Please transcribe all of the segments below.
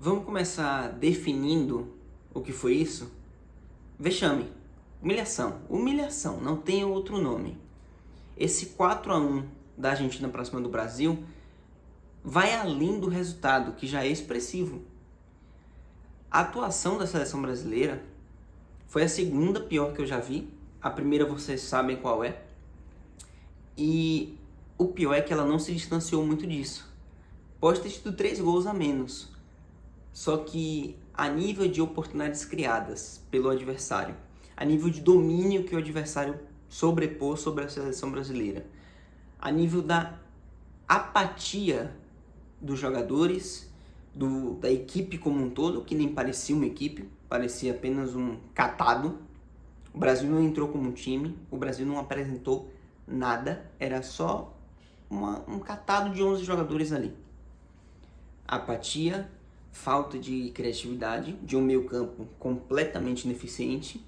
Vamos começar definindo o que foi isso? Vexame, humilhação, humilhação, não tem outro nome. Esse 4-1 da Argentina para cima do Brasil vai além do resultado, que já é expressivo. A atuação da seleção brasileira foi a segunda pior que eu já vi. A primeira vocês sabem qual é. E o pior é que ela não se distanciou muito disso. Pode ter tido 3 gols a menos. Só que a nível de oportunidades criadas pelo adversário, a nível de domínio que o adversário sobrepôs sobre a seleção brasileira, a nível da apatia dos jogadores, da equipe como um todo, que nem parecia uma equipe, parecia apenas um catado. O Brasil não entrou como um time, o Brasil não apresentou nada, era só um catado de 11 jogadores ali. Apatia, falta de criatividade, de um meio-campo completamente ineficiente,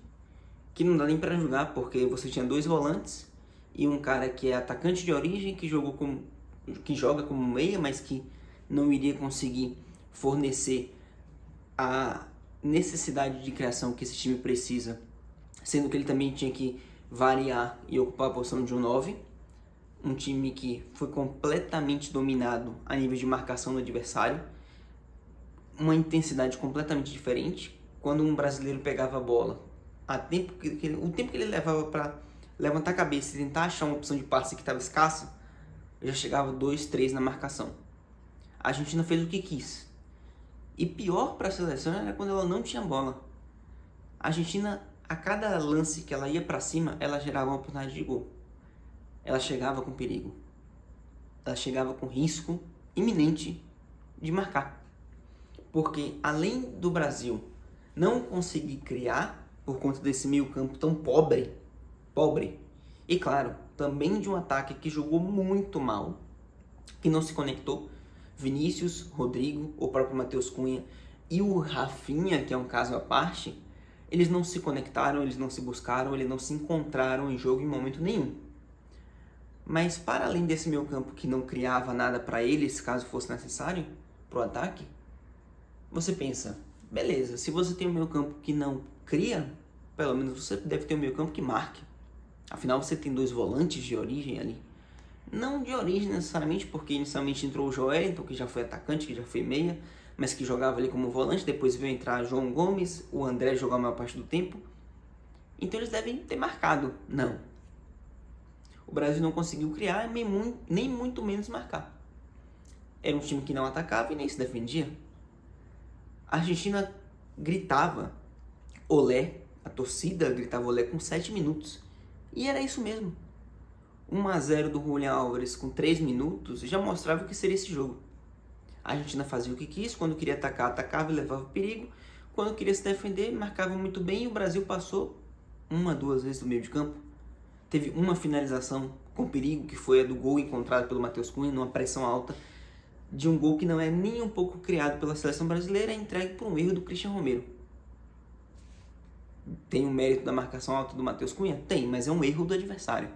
que não dá nem para jogar porque você tinha 2 volantes e um cara que é atacante de origem, que joga como meia, mas que não iria conseguir fornecer a necessidade de criação que esse time precisa, sendo que ele também tinha que variar e ocupar a posição de um 9. Um time que foi completamente dominado a nível de marcação do adversário, uma intensidade completamente diferente. Quando um brasileiro pegava a bola, o tempo que ele levava para levantar a cabeça e tentar achar uma opção de passe que estava escassa, já chegava 2, 3 na marcação. A Argentina fez o que quis. E pior para a seleção era quando ela não tinha bola. A Argentina, a cada lance que ela ia para cima, ela gerava uma oportunidade de gol. Ela chegava com perigo. Ela chegava com risco iminente de marcar. Porque além do Brasil não conseguir criar por conta desse meio-campo tão pobre, e claro, também de um ataque que jogou muito mal, que não se conectou, Vinícius, Rodrigo, o próprio Matheus Cunha e o Rafinha, que é um caso à parte, eles não se conectaram, eles não se buscaram, eles não se encontraram em jogo em momento nenhum. Mas para além desse meio campo que não criava nada para eles, caso fosse necessário, para o ataque, você pensa, beleza, se você tem um meio campo que não cria, pelo menos você deve ter um meio campo que marque. Afinal, você tem 2 volantes de origem ali. Não de origem necessariamente, porque inicialmente entrou o Joelinton, que já foi atacante, que já foi meia, mas que jogava ali como volante. Depois veio entrar João Gomes, o André jogou a maior parte do tempo. Então eles devem ter marcado. Não. O Brasil não conseguiu criar, nem muito menos marcar. Era um time que não atacava e nem se defendia. A Argentina gritava olé, a torcida gritava olé com 7 minutos. E era isso mesmo. 1-0 do Julián Álvares com 3 minutos já mostrava o que seria esse jogo. A Argentina fazia o que quis, quando queria atacar, atacava e levava perigo. Quando queria se defender, marcava muito bem e o Brasil passou 1, 2 vezes do meio de campo. Teve uma finalização com perigo, que foi a do gol encontrado pelo Matheus Cunha, numa pressão alta, de um gol que não é nem um pouco criado pela seleção brasileira, é entregue por um erro do Cristian Romero. Tem o mérito da marcação alta do Matheus Cunha? Tem, mas é um erro do adversário.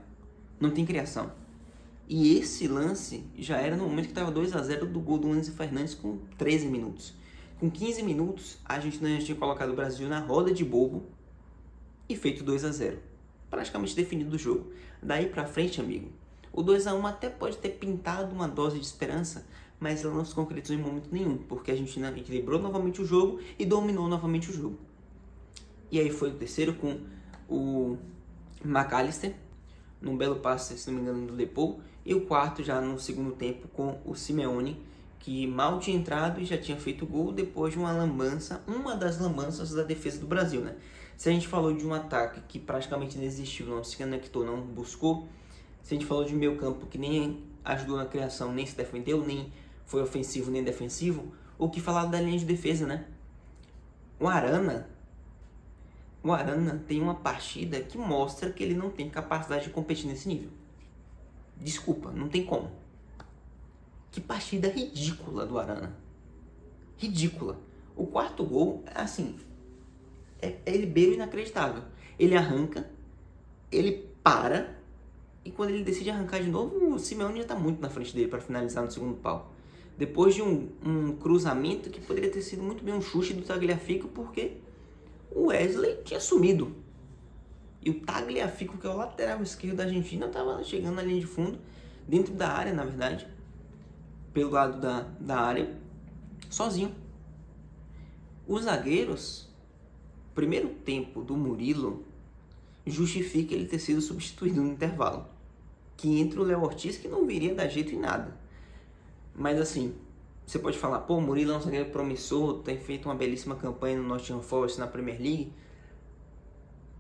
Não tem criação. E esse lance já era no momento que estava 2-0 do gol do Enzo Fernandes com 13 minutos. Com 15 minutos, a Argentina já tinha colocado o Brasil na roda de bobo e feito 2-0. Praticamente definido o jogo. Daí pra frente, amigo, o 2-1 até pode ter pintado uma dose de esperança, mas ela não se concretizou em momento nenhum, porque a Argentina equilibrou novamente o jogo e dominou novamente o jogo. E aí foi o terceiro com o McAllister, num belo passe, se não me engano, do Depou, e o quarto já no segundo tempo com o Simeone, que mal tinha entrado e já tinha feito gol depois de uma das lambanças da defesa do Brasil, né? Se a gente falou de um ataque que praticamente não existiu, não se conectou, não buscou, se a gente falou de um meio campo que nem ajudou na criação, nem se defendeu, nem foi ofensivo, nem defensivo, o que falar da linha de defesa, né? O Arana tem uma partida que mostra que ele não tem capacidade de competir nesse nível. Desculpa, não tem como. Que partida ridícula do Arana. Ridícula. O quarto gol, assim, ele beira inacreditável. Ele arranca, ele para, e quando ele decide arrancar de novo, o Simeone já está muito na frente dele para finalizar no segundo pau. Depois de um cruzamento que poderia ter sido muito bem um chute do Tagliafico, porque o Wesley tinha sumido. E o Tagliafico, que é o lateral esquerdo da Argentina, estava chegando na linha de fundo, dentro da área, na verdade, pelo lado da área, sozinho. Os zagueiros, primeiro tempo do Murilo, justifica ele ter sido substituído no intervalo. Que entra o Léo Ortiz, que não viria dar jeito em nada. Mas assim, você pode falar, pô, o Murilo é um zagueiro promissor, tem feito uma belíssima campanha no Nottingham Forest na Premier League.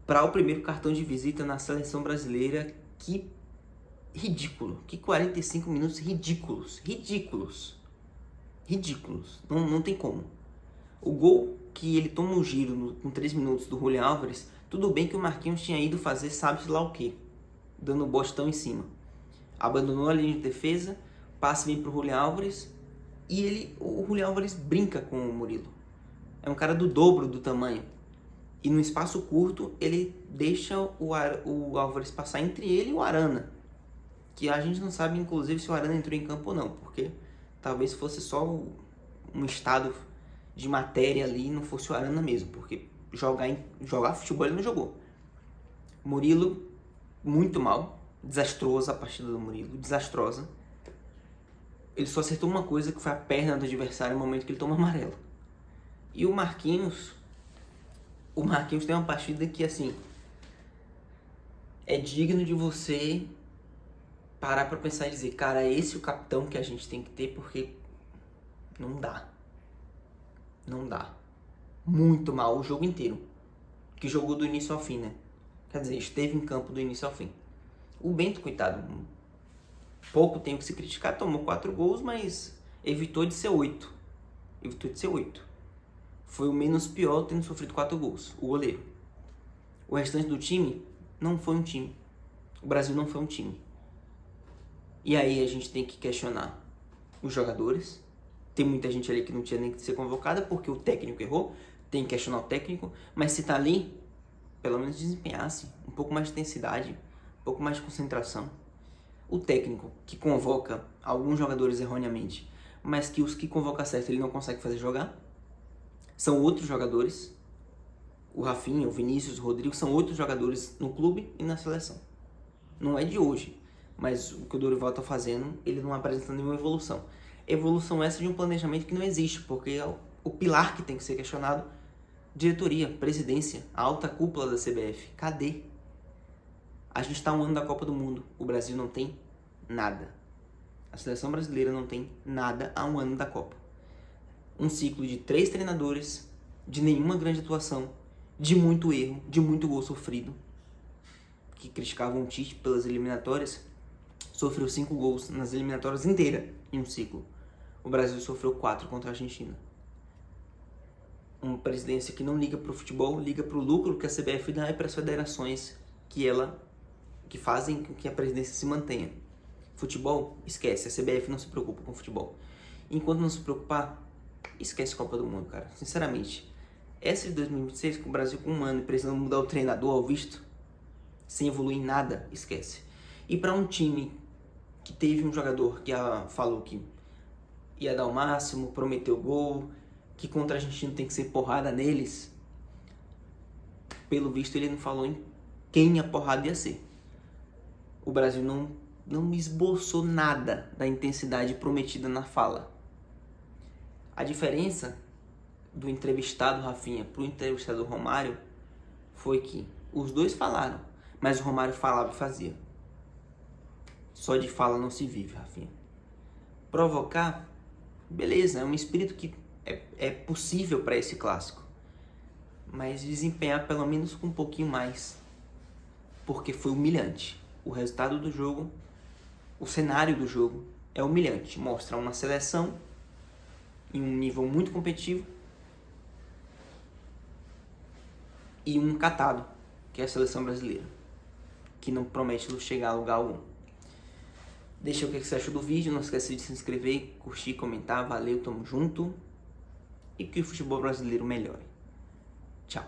Para o primeiro cartão de visita na seleção brasileira, que ridículo. Que 45 minutos ridículos. Não tem como. O gol que ele toma um giro com 3 minutos do Julián Álvares, tudo bem que o Marquinhos tinha ido fazer sabe-se lá o quê, dando o bostão em cima. Abandonou a linha de defesa, passa vem pro Julián Álvares e o Julián Álvares brinca com o Murilo. É um cara do dobro do tamanho. E no espaço curto ele deixa o Álvares passar entre ele e o Arana. Que a gente não sabe, inclusive, se o Arana entrou em campo ou não, porque talvez fosse só um estado de matéria ali e não fosse o Arana mesmo, porque jogar futebol ele não jogou. Murilo, muito mal, desastrosa a partida do Murilo, desastrosa. Ele só acertou uma coisa, que foi a perna do adversário no momento que ele toma amarelo. E o Marquinhos tem uma partida que, assim, é digno de você parar pra pensar e dizer, cara, é esse o capitão que a gente tem que ter, porque não dá. Muito mal o jogo inteiro. Que jogou do início ao fim, né? Quer dizer, esteve em campo do início ao fim. O Bento, coitado, pouco tempo se criticar, tomou 4 gols, mas evitou de ser 8. Foi o menos pior tendo sofrido 4 gols, o goleiro. O restante do time não foi um time. O Brasil não foi um time. E aí a gente tem que questionar os jogadores. Tem muita gente ali que não tinha nem que ser convocada porque o técnico errou. Tem que questionar o técnico. Mas se tá ali, pelo menos desempenhasse um pouco mais de intensidade, um pouco mais de concentração. O técnico que convoca alguns jogadores erroneamente, mas que os que convoca certo ele não consegue fazer jogar, são outros jogadores. O Rafinha, o Vinícius, o Rodrigo são outros jogadores no clube e na seleção. Não é de hoje, mas o que o Dorival está fazendo, ele não apresenta nenhuma evolução. Evolução essa de um planejamento que não existe, porque é o pilar que tem que ser questionado. Diretoria, presidência, a alta cúpula da CBF. Cadê? A gente está um ano da Copa do Mundo. O Brasil não tem nada. A seleção brasileira não tem nada há um ano da Copa. Um ciclo de 3 treinadores, de nenhuma grande atuação, de muito erro, de muito gol sofrido. Que criticavam o Tite pelas eliminatórias, sofreu 5 gols nas eliminatórias inteiras em um ciclo. O Brasil sofreu 4 contra a Argentina. Uma presidência que não liga para o futebol, liga para o lucro que a CBF dá e para as federações que fazem com que a presidência se mantenha. Futebol, esquece, a CBF não se preocupa com futebol. Enquanto não se preocupar, esquece a Copa do Mundo, cara. Sinceramente, essa de 2026, com o Brasil com um ano e precisando mudar o treinador ao visto, sem evoluir em nada, esquece. E para um time que teve um jogador que falou que ia dar o máximo, prometeu gol, que contra a Argentina tem que ser porrada neles, pelo visto ele não falou em quem a porrada ia ser. O Brasil não esboçou nada da intensidade prometida na fala. A diferença do entrevistado Rafinha para o entrevistado Romário foi que os dois falaram, mas o Romário falava e fazia. Só de fala não se vive, Rafinha. Provocar, beleza, é um espírito que é possível para esse clássico. Mas desempenhar pelo menos com um pouquinho mais. Porque foi humilhante. O resultado do jogo, o cenário do jogo é humilhante. Mostra uma seleção em um nível muito competitivo e um catado, que é a seleção brasileira, que não promete chegar a lugar algum. Deixa o que você achou do vídeo, não esqueça de se inscrever, curtir, comentar, valeu, tamo junto e que o futebol brasileiro melhore. Tchau.